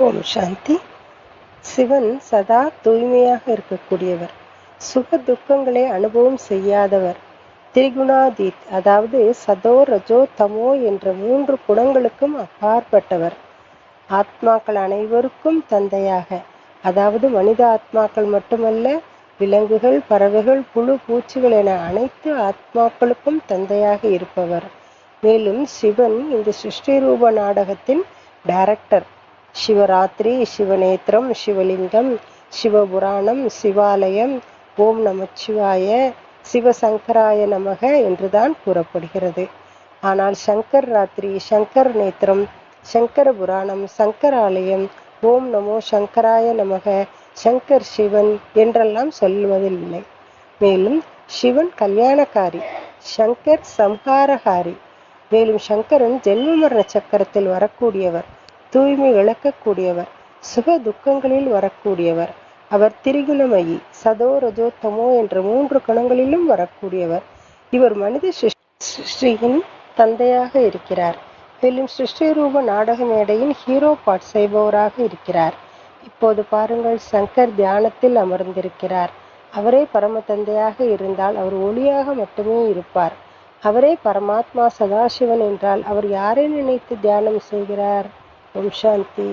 ஓம் சாந்தி. சிவன் சதா தூய்மையாக இருக்கக்கூடியவர், சுக துக்கங்களை அனுபவம் செய்யாதவர், திரிகுணாதீத், அதாவது சதோ ரஜோ தமோ என்ற 3 குணங்களுக்கும் அப்பாற்பட்டவர், ஆத்மாக்கள் அனைவருக்கும் தந்தையாக, அதாவது மனித ஆத்மாக்கள் மட்டுமல்ல, விலங்குகள், பறவைகள், புழு பூச்சிகள் என அனைத்து ஆத்மாக்களுக்கும் தந்தையாக இருப்பவர். மேலும் சிவன் இந்த சிருஷ்டி ரூப நாடகத்தின் டைரக்டர். சிவராத்திரி, சிவநேத்திரம், சிவலிங்கம், சிவபுராணம், சிவாலயம், ஓம் நமச்சிவாய, சிவசங்கராய நமக என்றுதான் கூறப்படுகிறது. ஆனால் சங்கர் ராத்திரி, சங்கர் நேத்திரம், சங்கர புராணம், சங்கராலயம், ஓம் நமோ சங்கராய நமக, சங்கர் சிவன் என்றெல்லாம் சொல்வதில்லை. மேலும் சிவன் கல்யாணக்காரி, சங்கர் சம்ஹாரகாரி. மேலும் சங்கரன் ஜென்ம மரண சக்கரத்தில் வரக்கூடியவர், தூய்மை இழக்கக்கூடியவர், சுக துக்கங்களில் வரக்கூடியவர். அவர் திரிகுணமயி, சதோ ரஜோ தமோ என்ற 3 கணங்களிலும் வரக்கூடியவர். இவர் மனித சிருஷ்டியின் தந்தையாக இருக்கிறார். மேலும் சிருஷ்டி ரூப நாடக மேடையின் ஹீரோ பாட் செய்பவராக இருக்கிறார். இப்போது பாருங்கள், சங்கர் தியானத்தில் அமர்ந்திருக்கிறார். அவரே பரம தந்தையாக இருந்தால் அவர் ஒளியாக மட்டுமே இருப்பார். அவரே பரமாத்மா சதாசிவன் என்றால் அவர் யாரை நினைத்து தியானம் செய்கிறார்? ஓம் சாந்தி.